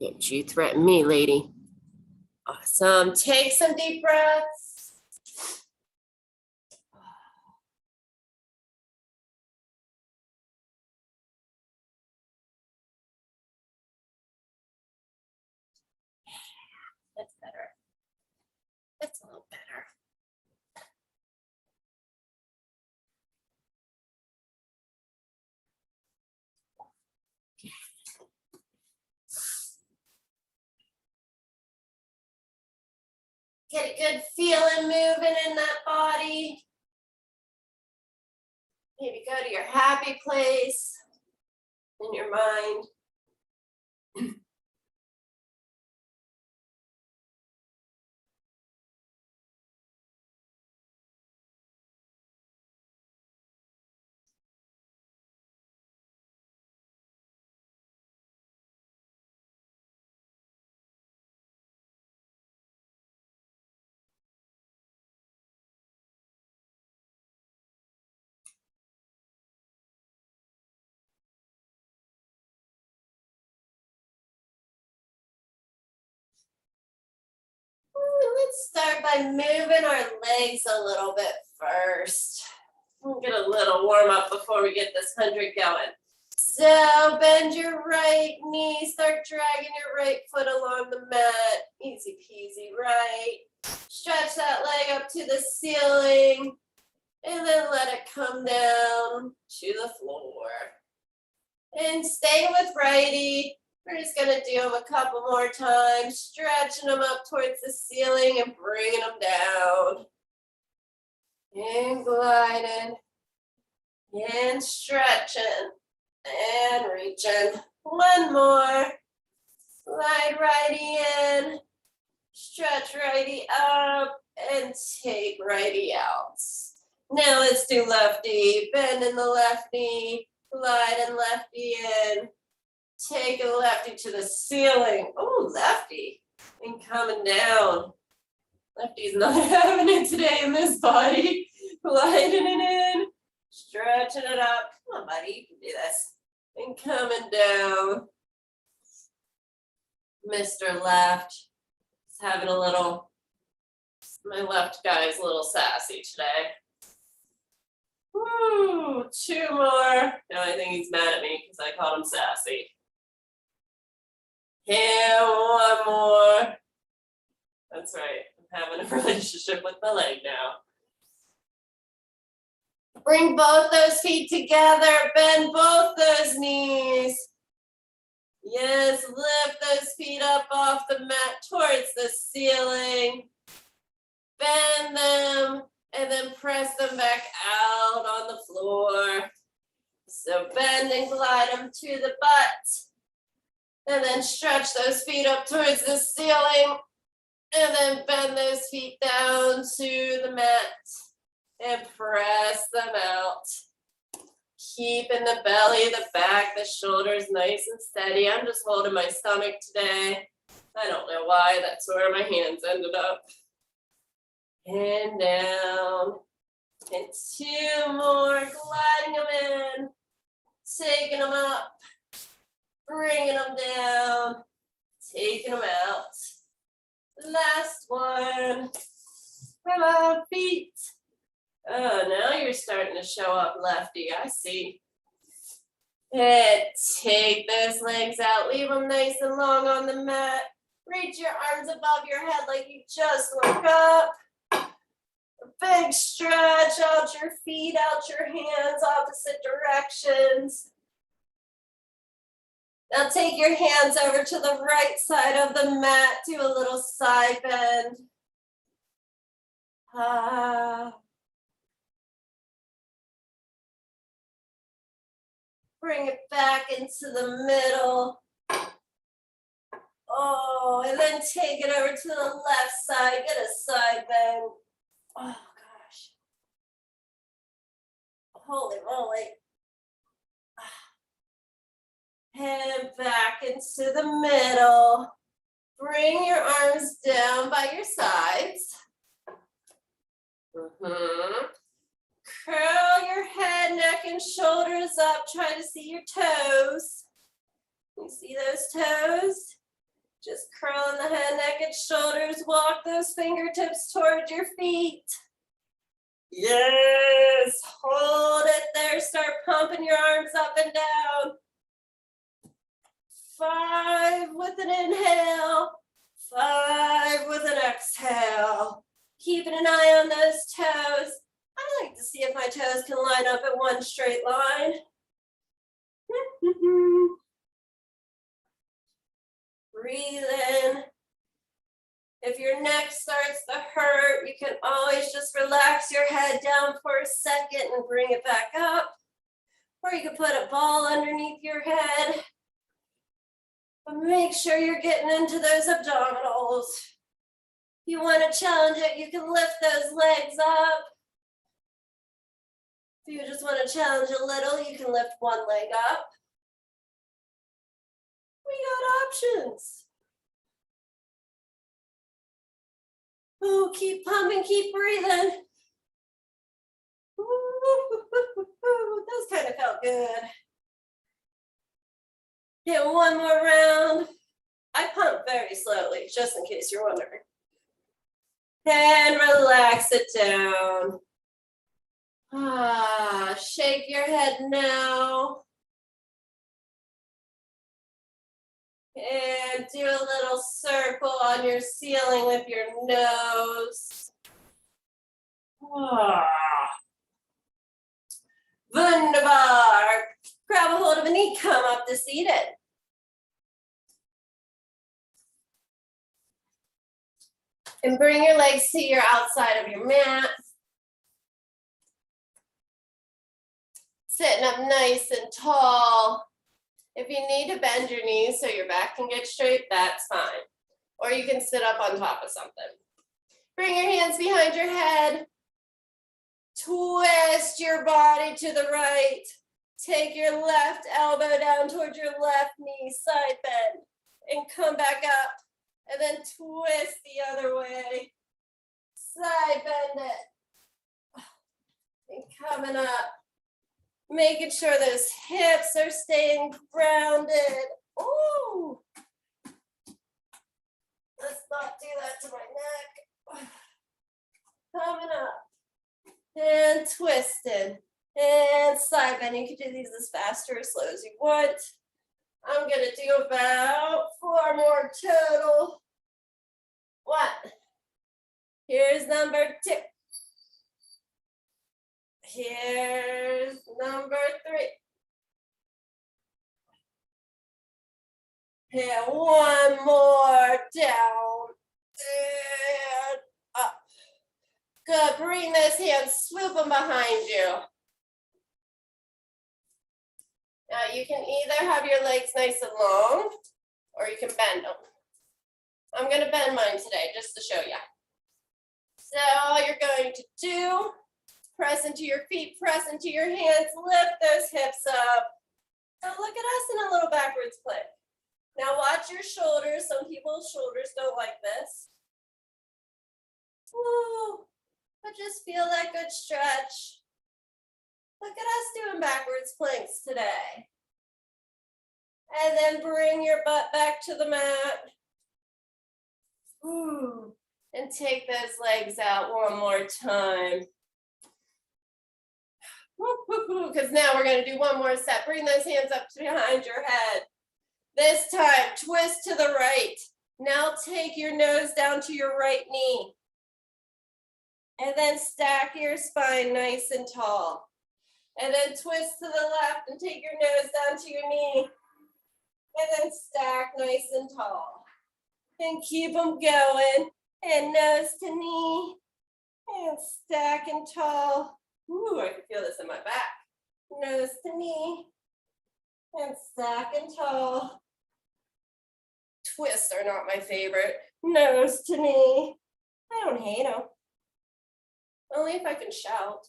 Didn't you threaten me, lady? Awesome. Take some deep breaths. That's better. That's a little better. Get a good feeling moving in that body. Maybe go to your happy place in your mind. Let's start by moving our legs a little bit first. We'll get a little warm up before we get this 100 going. So bend your right knee, start dragging your right foot along the mat. Easy peasy, right? Stretch that leg up to the ceiling and then let it come down to the floor. And stay with righty. We're just going to do them a couple more times, stretching them up towards the ceiling and bringing them down. And gliding. And stretching. And reaching. One more. Glide righty in. Stretch righty up. And take righty out. Now let's do lefty. Bend in the left knee. Glide and lefty in. Take a lefty to the ceiling. Oh, lefty. And coming down. Lefty's not having it today in this body. Gliding it in. Stretching it up. Come on, buddy. You can do this. And coming down. Mr. Left. He's having a little, my left guy is a little sassy today. Woo, two more. No, I think he's mad at me because I called him sassy. And one more. That's right. I'm having a relationship with my leg now. Bring both those feet together. Bend both those knees. Yes, lift those feet up off the mat towards the ceiling. Bend them and then press them back out on the floor. So bend and glide them to the butt. And then stretch those feet up towards the ceiling. And then bend those feet down to the mat. And press them out. Keeping the belly, the back, the shoulders nice and steady. I'm just holding my stomach today. I don't know why. That's where my hands ended up. And down. And two more. Gliding them in. Taking them up. Bringing them down, taking them out. Last one. Come on, feet. Oh, now you're starting to show up, lefty. I see. And take those legs out. Leave them nice and long on the mat. Reach your arms above your head like you just woke up. A big stretch out your feet, out your hands, opposite directions. Now take your hands over to the right side of the mat. Do a little side bend. Bring it back into the middle. Oh, and then take it over to the left side. Get a side bend. Oh, gosh. Holy moly. And back into the middle. Bring your arms down by your sides. Curl your head, neck, and shoulders up. Try to see your toes. You see those toes? Just curling the head, neck, and shoulders. Walk those fingertips towards your feet. Yes, hold it there. Start pumping your arms up and down. 5 with an inhale. 5 with an exhale. Keeping an eye on those toes. I like to see if my toes can line up in one straight line. Breathe in. If your neck starts to hurt, you can always just relax your head down for a second and bring it back up. Or you can put a ball underneath your head. But make sure you're getting into those abdominals. If you want to challenge it, you can lift those legs up. If you just want to challenge a little, you can lift one leg up. We got options. Oh, keep pumping, keep breathing. Those kind of felt good. Hit one more round. I pump very slowly, just in case you're wondering. And relax it down. Shake your head now. And do a little circle on your ceiling with your nose. Wunderbar. Grab a hold of a knee, come up to seated. And bring your legs to your outside of your mat. Sitting up nice and tall. If you need to bend your knees so your back can get straight, that's fine. Or you can sit up on top of something. Bring your hands behind your head. Twist your body to the right. Take your left elbow down towards your left knee, side bend, and come back up. And then twist the other way. Side bend it. And coming up. Making sure those hips are staying grounded. Ooh. Let's not do that to my neck. Coming up. And twisted. And side bend. You can do these as fast or as slow as you want. I'm going to do about 4 more total. 1. Here's number 2. Here's number 3. And 1 more down and up. Good. Bring those hands, swoop them behind you. Now you can either have your legs nice and long or you can bend them. I'm going to bend mine today just to show you. So all you're going to do, press into your feet, press into your hands, lift those hips up. So look at us in a little backwards plank. Now watch your shoulders. Some people's shoulders don't like this. Woo. But just feel that good stretch. Look at us doing backwards planks today. And then bring your butt back to the mat. Ooh. And take those legs out one more time. Because now we're going to do one more set. Bring those hands up behind your head. This time, twist to the right. Now take your nose down to your right knee. And then stack your spine nice and tall. And then twist to the left and take your nose down to your knee. And then stack nice and tall. And keep them going. And nose to knee. And stack and tall. Ooh, I can feel this in my back. Nose to knee. And stack and tall. Twists are not my favorite. Nose to knee. I don't hate them. Only if I can shout.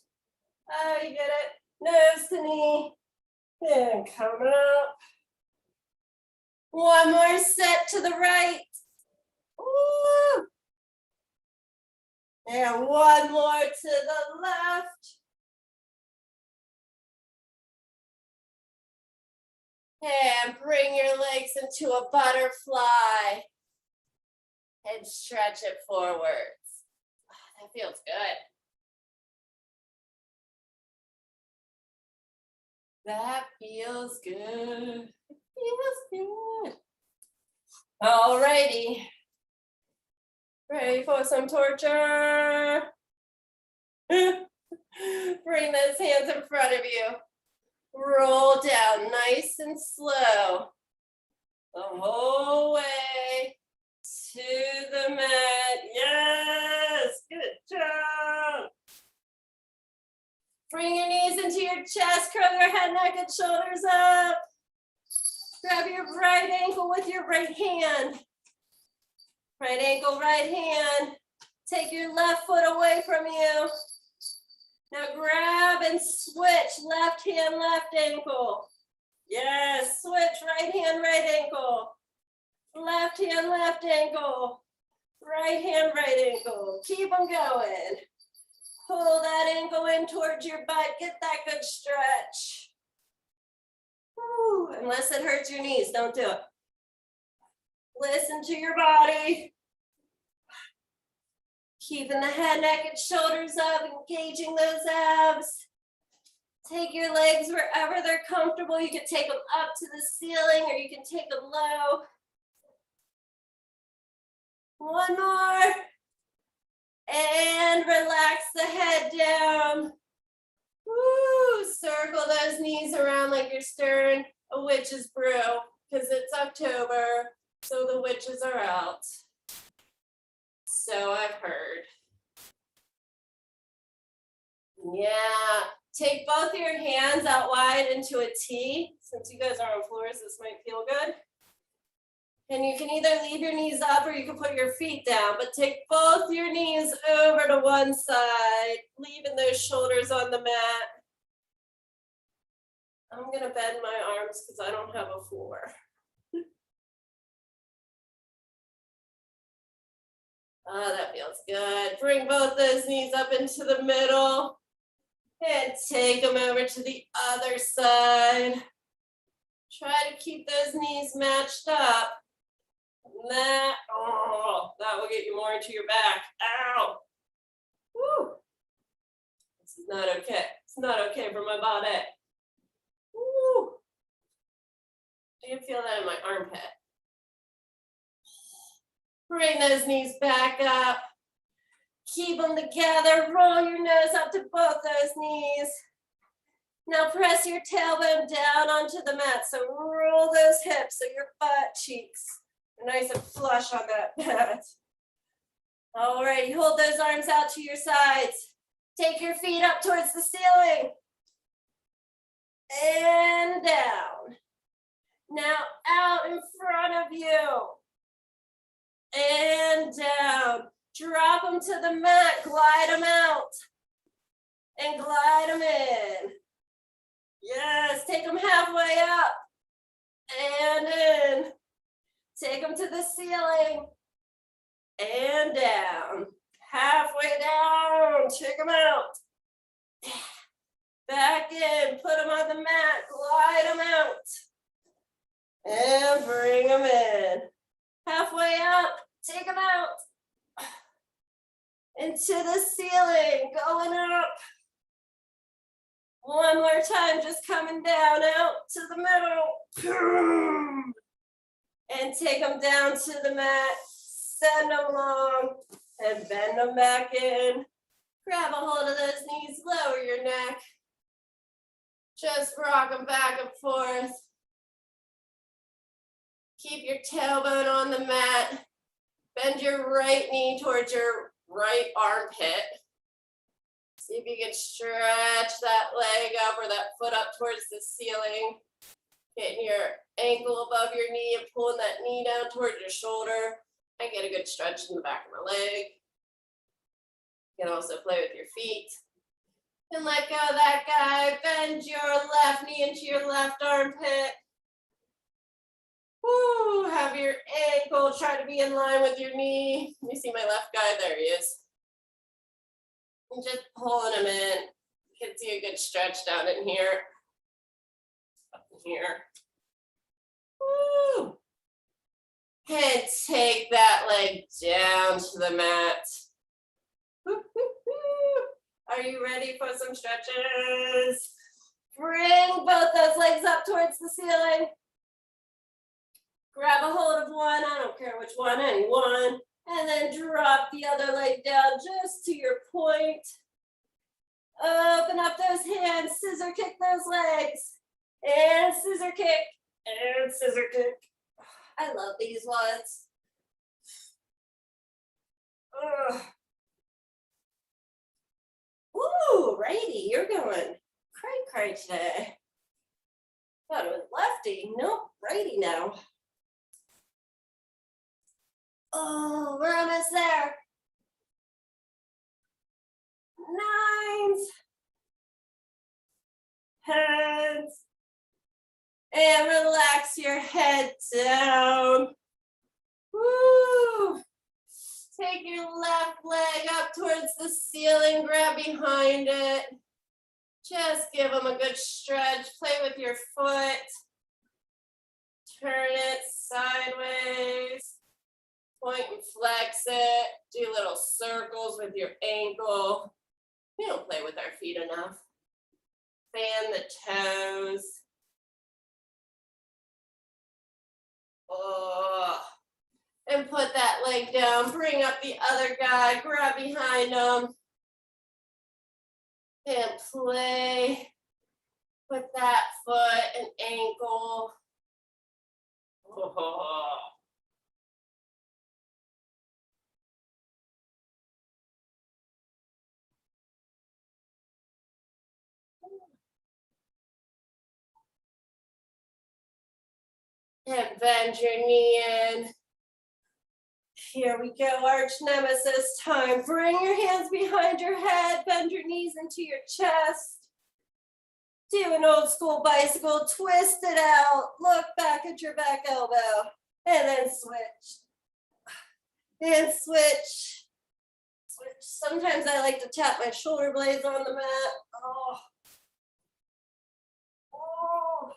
Oh, you get it? Nose to knee. And coming up. One more set to the right. Ooh. And one more to the left. And bring your legs into a butterfly. and stretch it forwards. That feels good. That feels good. Feels good. Alrighty. Ready for some torture? Bring those hands in front of you. Roll down nice and slow. The whole way to the mat. Yes, good job. Bring your knees into your chest, curl your head, neck, and shoulders up. Grab your right ankle with your right hand. Right ankle, right hand. Take your left foot away from you. Now grab and switch, left hand, left ankle. Yes, switch, right hand, right ankle. Left hand, left ankle. Right hand, right ankle. Keep them going. Pull that ankle in towards your butt. Get that good stretch. Woo. Unless it hurts your knees, don't do it. Listen to your body. Keeping the head, neck, and shoulders up, engaging those abs. Take your legs wherever they're comfortable. You can take them up to the ceiling or you can take them low. One more. And relax the head down. Woo, circle those knees around like you're stirring a witch's brew because it's October, so the witches are out. So I've heard. Yeah, take both your hands out wide into a T. Since you guys are on floors, this might feel good. And you can either leave your knees up or you can put your feet down, but take both your knees over to one side, leaving those shoulders on the mat. I'm gonna bend my arms because I don't have a floor. Oh, that feels good. Bring both those knees up into the middle and take them over to the other side. Try to keep those knees matched up. That will get you more into your back. Ow. Woo. This is not okay. It's not okay for my body. Woo. I can feel that in my armpit. Bring those knees back up. Keep them together. Roll your nose up to both those knees. Now press your tailbone down onto the mat. So roll those hips so your butt cheeks are nice and flush on that mat. All right, hold those arms out to your sides. Take your feet up towards the ceiling. And down. Now out in front of you. And down. Drop them to the mat, glide them out. And glide them in. Yes, take them halfway up. And in. Take them to the ceiling. And down. Halfway down, take them out. Back in, put them on the mat, glide them out. And bring them in. Halfway up, take them out. Into the ceiling, going up. One more time, just coming down, out to the middle. And take them down to the mat, send them long, and bend them back in. Grab a hold of those knees, lower your neck. Just rock them back and forth. Keep your tailbone on the mat. Bend your right knee towards your right armpit. See if you can stretch that leg up or that foot up towards the ceiling. Getting your ankle above your knee and pulling that knee down towards your shoulder. I get a good stretch in the back of my leg. You can also play with your feet. And let go of that guy. Bend your left knee into your left armpit. Woo, have your ankle try to be in line with your knee. Let me see my left guy, there he is. And just pulling him in. You can see a good stretch down in here. Up in here. Woo. And take that leg down to the mat. Are you ready for some stretches? Bring both those legs up towards the ceiling. Grab a hold of one, I don't care which one, any one. And then drop the other leg down just to your point. Open up those hands, scissor kick those legs. And scissor kick, and scissor kick. I love these ones. Ooh, righty, you're going cray today. Thought it was lefty. Nope, righty now. Oh, we're almost there. 9s, 10s, and relax your head down. Woo! Take your left leg up towards the ceiling, grab behind it. Just give them a good stretch. Play with your foot. Turn it sideways. Point and flex it. Do little circles with your ankle. We don't play with our feet enough. Fan the toes. Oh. And put that leg down. Bring up the other guy. Grab behind them. And play with that foot and ankle. Oh. And bend your knee in. Here we go, arch nemesis time. Bring your hands behind your head, bend your knees into your chest. Do an old school bicycle, twist it out, look back at your back elbow, and then switch. And switch. Switch. Sometimes I like to tap my shoulder blades on the mat. Oh. Oh.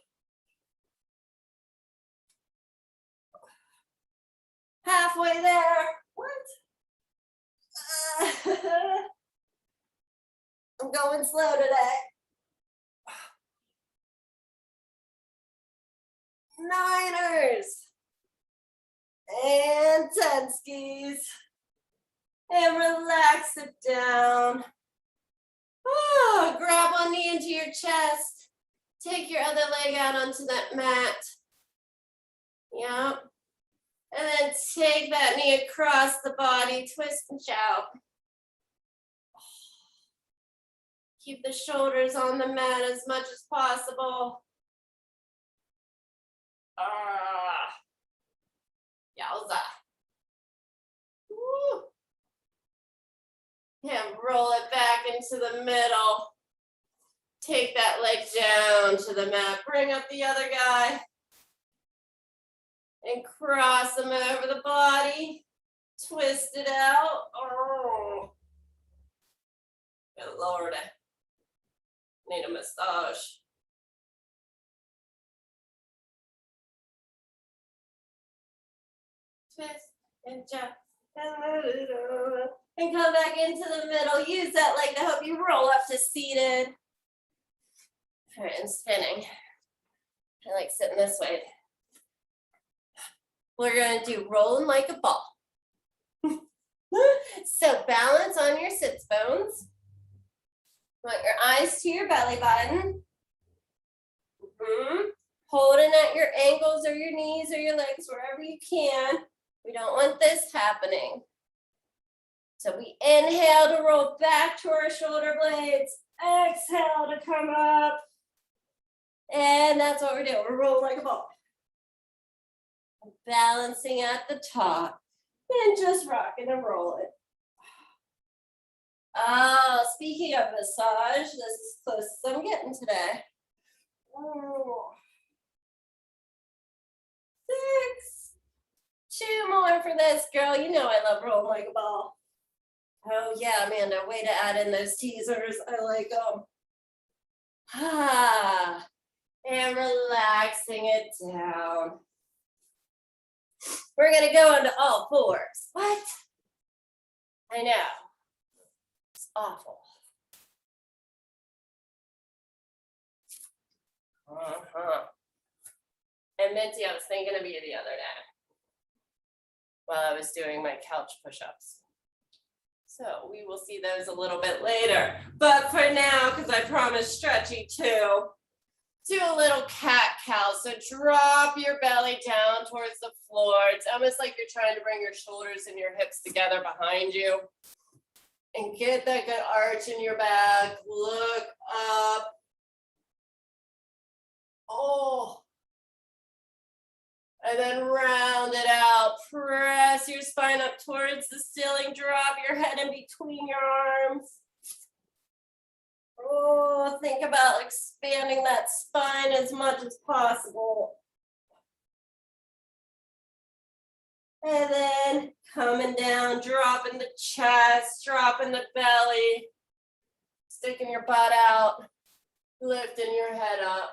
Halfway there. What? I'm going slow today. 9ers. And 10 skis. And relax it down. Oh, grab one knee into your chest. Take your other leg out onto that mat. Yep. And then take that knee across the body, twist and shout. Keep the shoulders on the mat as much as possible. Yowza. Woo. And roll it back into the middle. Take that leg down to the mat. Bring up the other guy. And cross them over the body. Twist it out. Oh. Good Lord. Need a massage. Twist and jump. And come back into the middle. Use that leg to help you roll up to seated. All right, and spinning. I like sitting this way. We're going to do rolling like a ball. So balance on your sits bones. Want your eyes to your belly button. Holding at your ankles or your knees or your legs, wherever you can. We don't want this happening. So we inhale to roll back to our shoulder blades. Exhale to come up. And that's what we're doing. We're rolling like a ball. Balancing at the top. And just rocking and rolling. Oh, speaking of massage, this is close as I'm getting today. Oh. 6. 2 more for this, girl. You know I love rolling like a ball. Oh yeah, Amanda, way to add in those teasers. I like them. And relaxing it down. We're gonna go into all fours. What? I know. It's awful. And Minty, I was thinking of you the other day while I was doing my couch push-ups. So we will see those a little bit later. But for now, because I promised stretchy too, do a little cat-cow. So drop your belly down towards the floor. It's almost like you're trying to bring your shoulders and your hips together behind you. And get that good arch in your back. Look up. Oh. And then round it out. Press your spine up towards the ceiling. Drop your head in between your arms. Oh, think about expanding that spine as much as possible. And then coming down, dropping the chest, dropping the belly, sticking your butt out, lifting your head up.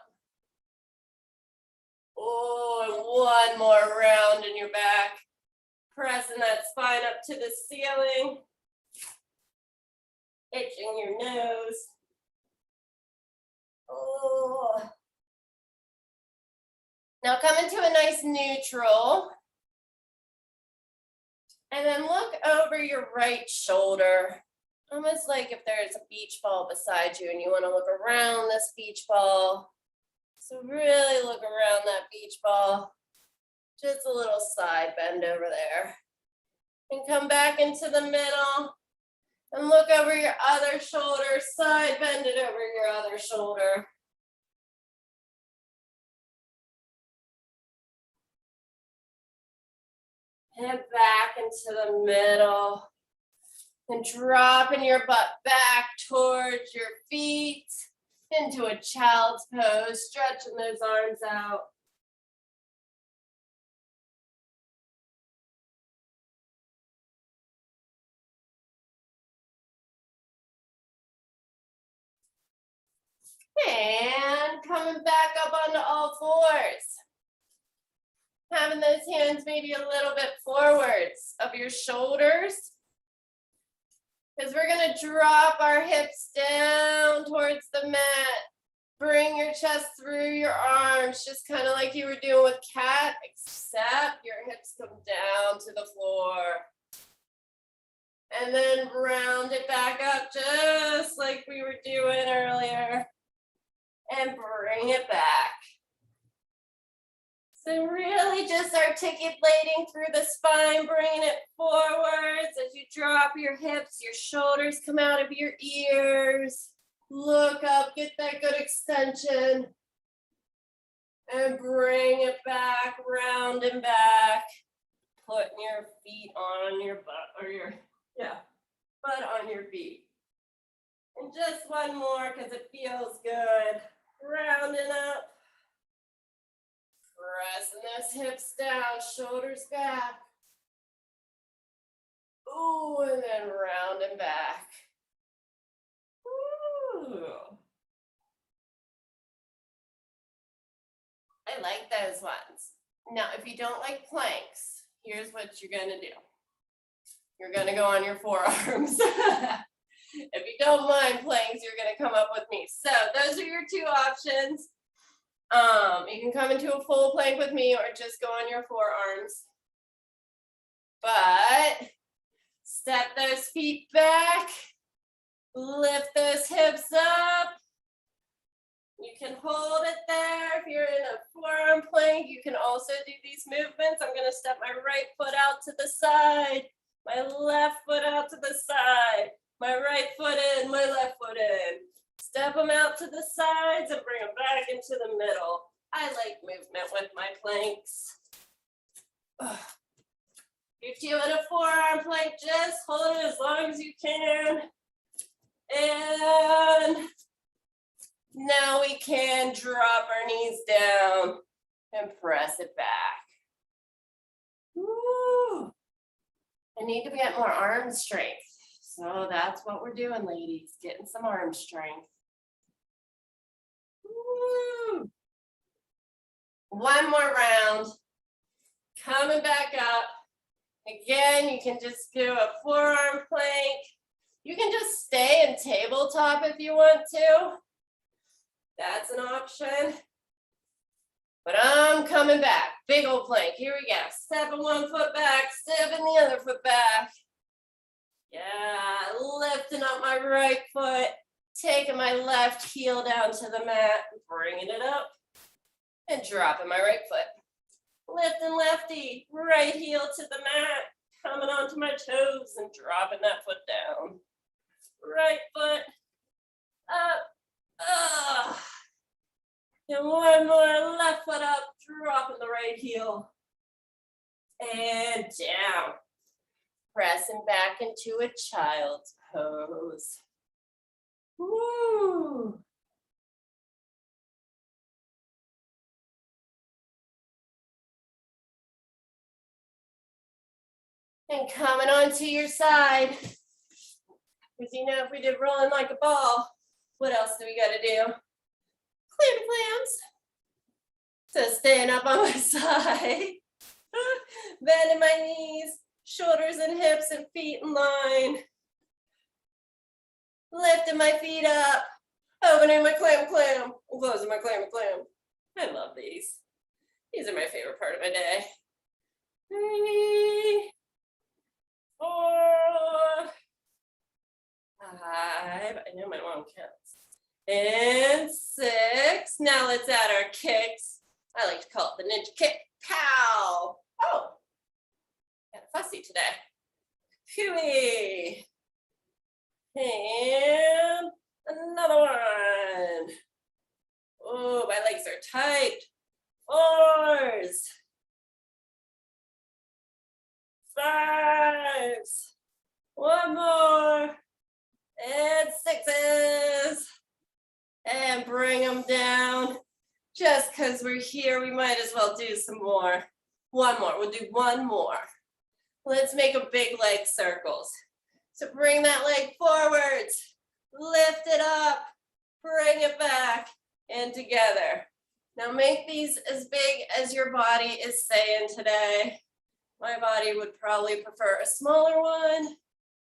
Oh, and one more round in your back. Pressing that spine up to the ceiling. Itching your nose. Oh. Now come into a nice neutral. And then look over your right shoulder. Almost like if there's a beach ball beside you and you want to look around this beach ball. So really look around that beach ball. Just a little side bend over there. And come back into the middle. And look over your other shoulder. Side bend it over your other shoulder. Head back into the middle. And dropping your butt back towards your feet. Into a child's pose, stretching those arms out. And coming back up onto all fours. Having those hands maybe a little bit forwards of your shoulders. Because we're going to drop our hips down towards the mat. Bring your chest through your arms, just kind of like you were doing with cat, except your hips come down to the floor. And then round it back up just like we were doing earlier. And bring it back. So really just articulating through the spine, bringing it forwards as you drop your hips, your shoulders come out of your ears. Look up, get that good extension. And bring it back, round and back. Putting your feet on your butt, or your, butt on your feet. And just one more because it feels good. Rounding up. Pressing those hips down, shoulders back. Ooh, and then rounding back. Ooh. I like those ones. Now, if you don't like planks, here's what you're gonna do. You're gonna go on your forearms. If you don't mind planks, you're gonna come up with me. So those are your two options. You can come into a full plank with me or just go on your forearms. But step those feet back, lift those hips up. You can hold it there. If you're in a forearm plank, you can also do these movements. I'm gonna step my right foot out to the side, my left foot out to the side, my right foot in, my left foot in. Step them out to the sides and bring them back into the middle. I like movement with my planks. If you're doing a forearm plank, just hold it as long as you can. And now we can drop our knees down and press it back. Woo. I need to get more arm strength. So that's what we're doing, ladies, getting some arm strength. Woo. One more round. Coming back up. Again, you can just do a forearm plank. You can just stay in tabletop if you want to. That's an option. But I'm coming back. Big old plank. Here we go. Stepping one foot back, stepping the other foot back. Yeah, lifting up my right foot, taking my left heel down to the mat, bringing it up, and dropping my right foot. Lifting lefty, right heel to the mat, coming onto my toes and dropping that foot down. Right foot up, and one more, left foot up, dropping the right heel, and down. Pressing back into a child's pose. Woo. And coming onto your side. Because you know, if we did rolling like a ball, what else do we got to do? Clams. So staying up on my side. Bending my knees, shoulders and hips and feet in line. Lifting my feet up. Opening my clam, and closing my clam. I love these. These are my favorite part of my day. 3, 4, 5. I know my mom counts. And 6. Now let's add our kicks. I like to call it the ninja kick. Pow. Oh, got fussy today. Phewy. And another one. Oh, my legs are tight. 4s. 5s. One more. And 6s. And bring them down. Just because we're here, we might as well do some more. One more. We'll do one more. Let's make a big leg circles. So bring that leg forwards. Lift it up. Bring it back. And together. Now make these as big as your body is saying today. My body would probably prefer a smaller one,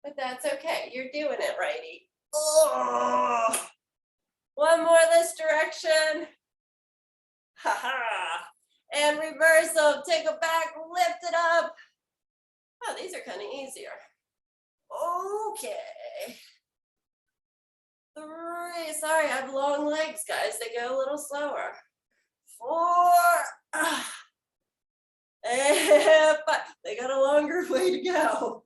but that's okay. You're doing it, righty. Oh. One more this direction. Ha-ha. And reversal. Take it back. Lift it up. Oh, these are kind of easier. Okay. 3. Sorry, I have long legs, guys. They go a little slower. 4. And 5. They got a longer way to go.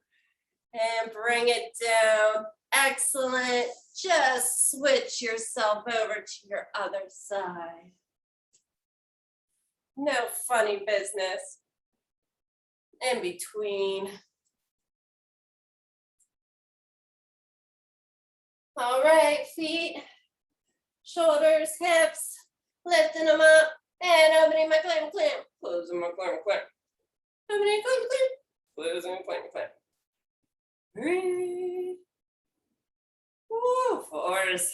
And bring it down. Excellent. Just switch yourself over to your other side. No funny business in between. All right, feet, shoulders, hips, lifting them up and opening my clam, closing my clam, opening clam, closing clam. Breathe. Woo, 4s.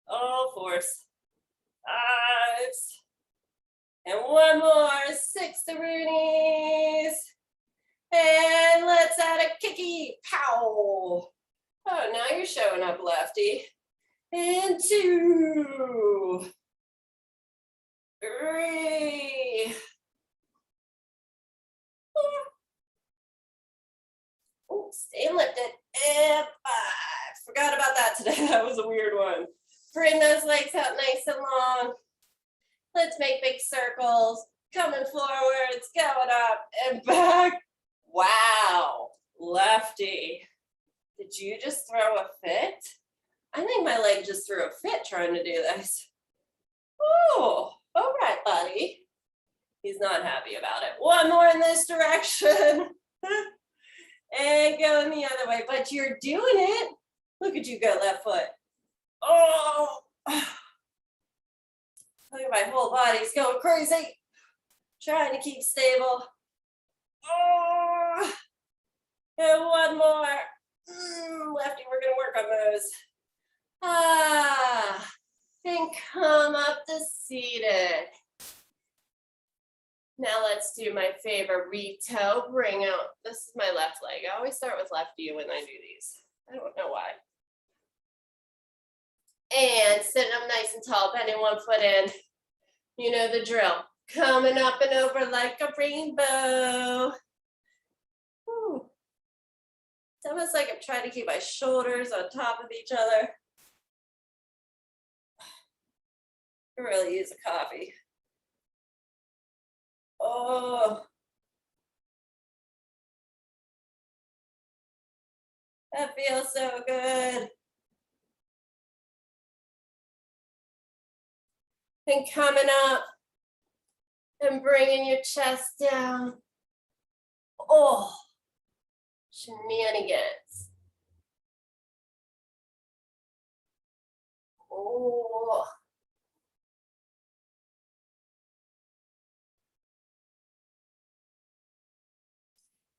All 4s. 5s. And one more, 6 the Roonies. And let's add a kicky, pow. Oh, now you're showing up, lefty. And 2. 3. 4. Oh, stay lifted. And 5. Forgot about that today. That was a weird one. Bring those legs out nice and long. Let's make big circles. Coming forwards, going up and back. Wow, lefty. Did you just throw a fit? I think my leg just threw a fit trying to do this. Oh, all right, buddy. He's not happy about it. One more in this direction. And going the other way, but you're doing it. Look at you go, left foot. Oh, look at my whole body's going crazy. Trying to keep stable. Oh, and one more. Lefty, we're gonna work on those. And come up to seated. Now let's do my favorite toe. Bring out, this is my left leg. I always start with left knee when I do these. I don't know why. And sitting up nice and tall, bending one foot in. You know the drill. Coming up and over like a rainbow. Whew. It's almost like I'm trying to keep my shoulders on top of each other. I really use a coffee. Oh. That feels so good. And coming up and bringing your chest down. Oh, shenanigans. Oh.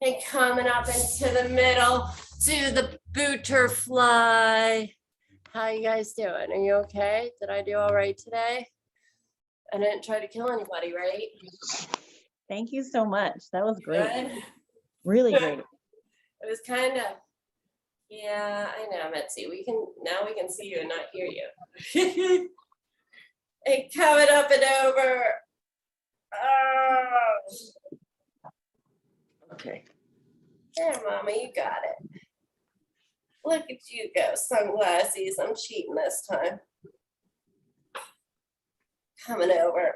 And coming up into the middle to the butterfly. How you guys doing? Are you okay? Did I do all right today? I didn't try to kill anybody, right? Thank you so much. That was great. Good. Really great. It was kind of, yeah, I know, Mitzi. Now we can see you and not hear you. And coming up and over. Oh. Okay. There, Mama, you got it. Look at you go, sunglasses. I'm cheating this time. Coming over.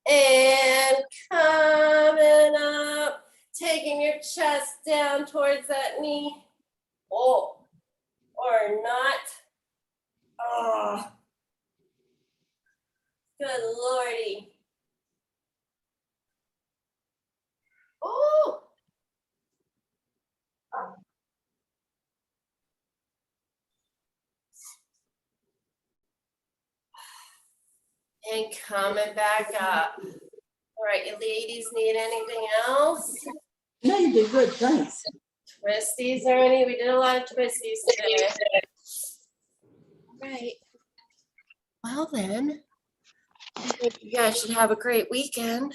And coming up, taking your chest down towards that knee. Oh, or not. Oh, good Lordy. Oh. And coming back up. All right, you ladies need anything else? No, you did good. Thanks. Twisties or any? We did a lot of twisties today. Right. Well then, I think you guys should have a great weekend.